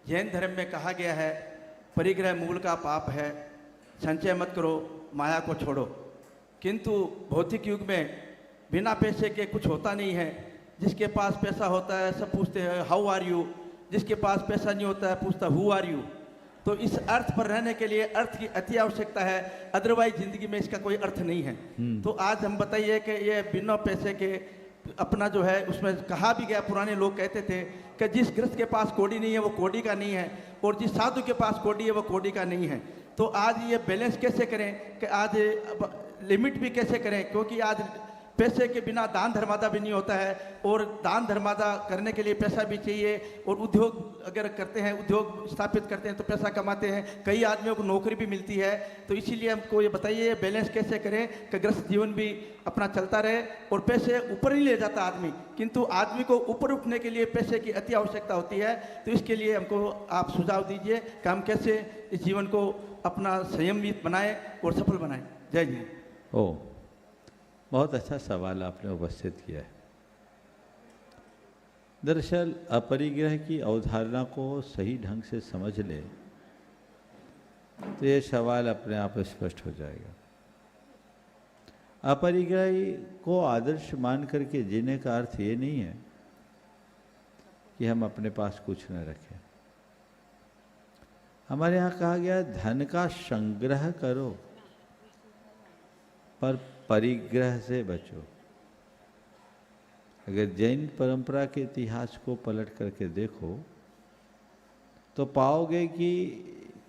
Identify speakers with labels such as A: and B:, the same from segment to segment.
A: जैन धर्म में कहा गया है परिग्रह मूल का पाप है, संचय मत करो, माया को छोड़ो। किंतु भौतिक युग में बिना पैसे के कुछ होता नहीं है। जिसके पास पैसा होता है सब पूछते हैं हाउ आर यू, जिसके पास पैसा नहीं होता है पूछता हु आर यू। तो इस अर्थ पर रहने के लिए अर्थ की अति आवश्यकता है, अदरवाइज जिंदगी में इसका कोई अर्थ नहीं है। तो आज हम बताइए कि ये बिना पैसे के अपना जो है, उसमें कहा भी गया, पुराने लोग कहते थे कि जिस गृहस्थ के पास कोड़ी नहीं है वो कोड़ी का नहीं है, और जिस साधु के पास कोड़ी है वो कोड़ी का नहीं है। तो आज ये बैलेंस कैसे करें कि आज लिमिट भी कैसे करें, क्योंकि आज पैसे के बिना दान धर्मादा भी नहीं होता है, और दान धर्मादा करने के लिए पैसा भी चाहिए। और उद्योग अगर करते हैं, उद्योग स्थापित करते हैं तो पैसा कमाते हैं, कई आदमियों को नौकरी भी मिलती है। तो इसीलिए हमको ये बताइए बैलेंस कैसे करें कि गृहस्थ जीवन भी अपना चलता रहे, और पैसे ऊपर नहीं ले जाता आदमी, किंतु आदमी को ऊपर उठने के लिए पैसे की अति आवश्यकता होती है। तो इसके लिए हमको आप सुझाव दीजिए कि हम कैसे इस जीवन को अपना संयमित बनाएं और सफल बनाएं। जय जी।
B: ओ, बहुत अच्छा सवाल आपने उपस्थित किया है। दरअसल अपरिग्रह की अवधारणा को सही ढंग से समझ ले तो ये सवाल अपने आप स्पष्ट हो जाएगा। अपरिग्रह को आदर्श मान करके जीने का अर्थ ये नहीं है कि हम अपने पास कुछ न रखें। हमारे यहाँ कहा गया धन का संग्रह करो पर परिग्रह से बचो। अगर जैन परंपरा के इतिहास को पलट करके देखो तो पाओगे कि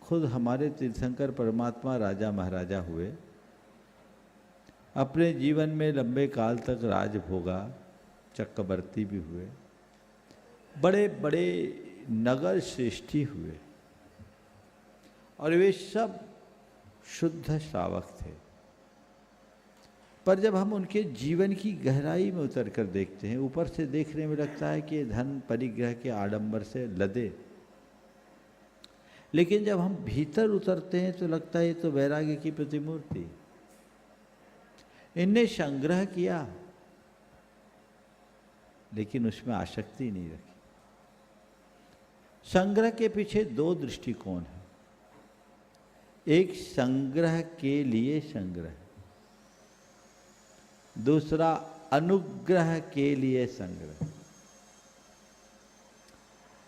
B: खुद हमारे तीर्थंकर परमात्मा राजा महाराजा हुए, अपने जीवन में लंबे काल तक राज भोगा, चक्रवर्ती भी हुए, बड़े बड़े नगर श्रेष्ठी हुए, और वे सब शुद्ध श्रावक थे। पर जब हम उनके जीवन की गहराई में उतर कर देखते हैं, ऊपर से देखने में लगता है कि धन परिग्रह के आडंबर से लदे, लेकिन जब हम भीतर उतरते हैं तो लगता है ये तो वैराग्य की प्रतिमूर्ति। इनने संग्रह किया लेकिन उसमें आसक्ति नहीं रखी। संग्रह के पीछे दो दृष्टिकोण हैं। एक संग्रह के लिए संग्रह, दूसरा अनुग्रह के लिए संग्रह।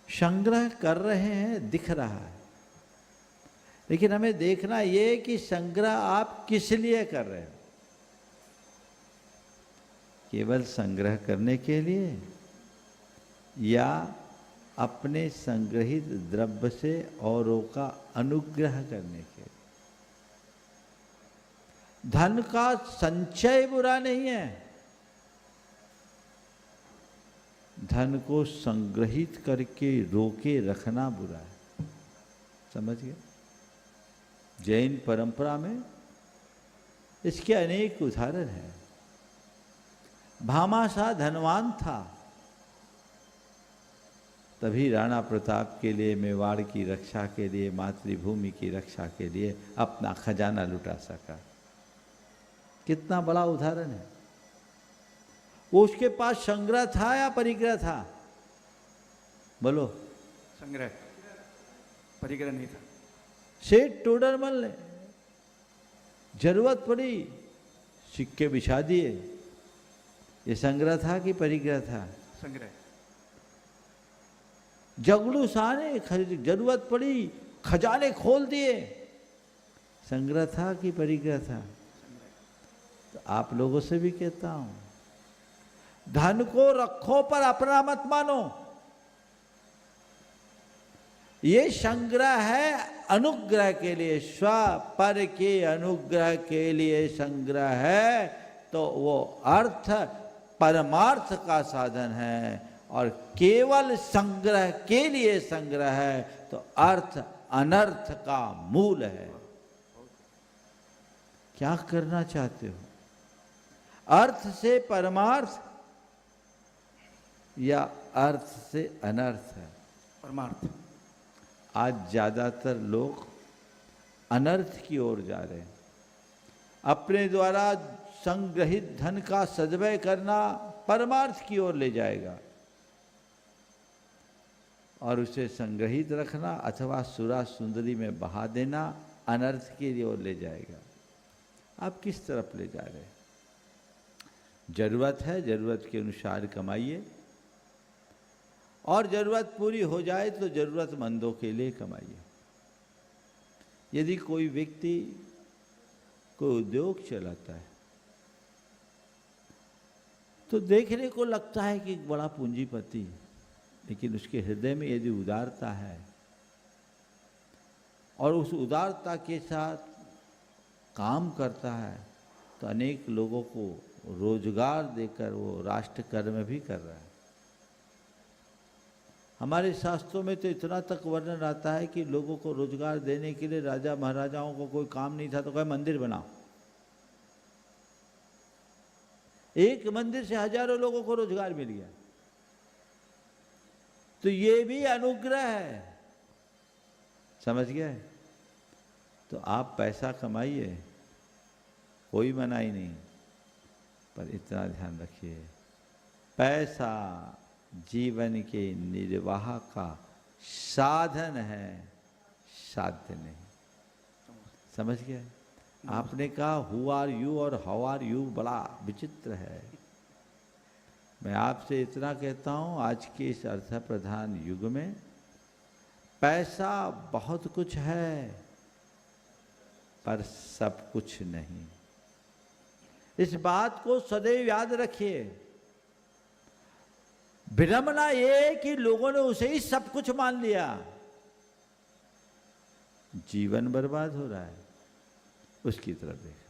B: संग्रह कर रहे हैं दिख रहा है, लेकिन हमें देखना ये कि संग्रह आप किस लिए कर रहे हो। केवल संग्रह करने के लिए या अपने संग्रहित द्रव्य से औरों का अनुग्रह करने के लिए। धन का संचय बुरा नहीं है, धन को संग्रहित करके रोके रखना बुरा है। समझ गए? जैन परंपरा में इसके अनेक उदाहरण हैं। भामाशाह धनवान था, तभी राणा प्रताप के लिए, मेवाड़ की रक्षा के लिए, मातृभूमि की रक्षा के लिए अपना खजाना लुटा सका। कितना बड़ा उदाहरण है। वो उसके पास संग्रह था या परिग्रह था? बोलो।
A: संग्रह, परिग्रह नहीं था।
B: सेठ टोडरमल ने जरूरत पड़ी सिक्के बिछा दिए, ये संग्रह था कि परिग्रह था?
A: संग्रह।
B: जगलू शाह ने जरूरत पड़ी खजाने खोल दिए, संग्रह था कि परिग्रह था? तो आप लोगों से भी कहता हूं, धन को रखो पर अपना मत मानो। ये संग्रह है अनुग्रह के लिए, स्व पर के अनुग्रह के लिए संग्रह है, तो वो अर्थ परमार्थ का साधन है। और केवल संग्रह के लिए संग्रह है तो अर्थ अनर्थ का मूल है। क्या करना चाहते हो? अर्थ से परमार्थ या अर्थ से अनर्थ है?
A: परमार्थ।
B: आज ज्यादातर लोग अनर्थ की ओर जा रहे हैं। अपने द्वारा संग्रहित धन का सद्व्यय करना परमार्थ की ओर ले जाएगा। और उसे संग्रहित रखना अथवा सुरा सुंदरी में बहा देना अनर्थ की ओर ले जाएगा। आप किस तरफ ले जा रहे हैं? जरूरत है, जरूरत के अनुसार कमाइए, और जरूरत पूरी हो जाए तो जरूरतमंदों के लिए कमाइए। यदि कोई व्यक्ति कोई उद्योग चलाता है तो देखने को लगता है कि एक बड़ा पूंजीपति, लेकिन उसके हृदय में यदि उदारता है और उस उदारता के साथ काम करता है तो अनेक लोगों को रोजगार देकर वो राष्ट्र कर्म भी कर रहा है। हमारे शास्त्रों में तो इतना तक वर्णन आता है कि लोगों को रोजगार देने के लिए राजा महाराजाओं को कोई काम नहीं था तो कहे मंदिर बनाओ। एक मंदिर से हजारों लोगों को रोजगार मिल गया। तो ये भी अनुग्रह है, समझ गए? तो आप पैसा कमाइए, कोई मनाही नहीं, पर इतना ध्यान रखिए, पैसा जीवन के निर्वाह का साधन है, साध्य नहीं। समझ गए? आपने कहा हु आर यू और हाउ आर यू बड़ा विचित्र है। मैं आपसे इतना कहता हूं, आज के इस अर्थ प्रधान युग में पैसा बहुत कुछ है पर सब कुछ नहीं। इस बात को सदैव याद रखिए। विडंबना ये कि लोगों ने उसे ही सब कुछ मान लिया, जीवन बर्बाद हो रहा है। उसकी तरफ देख।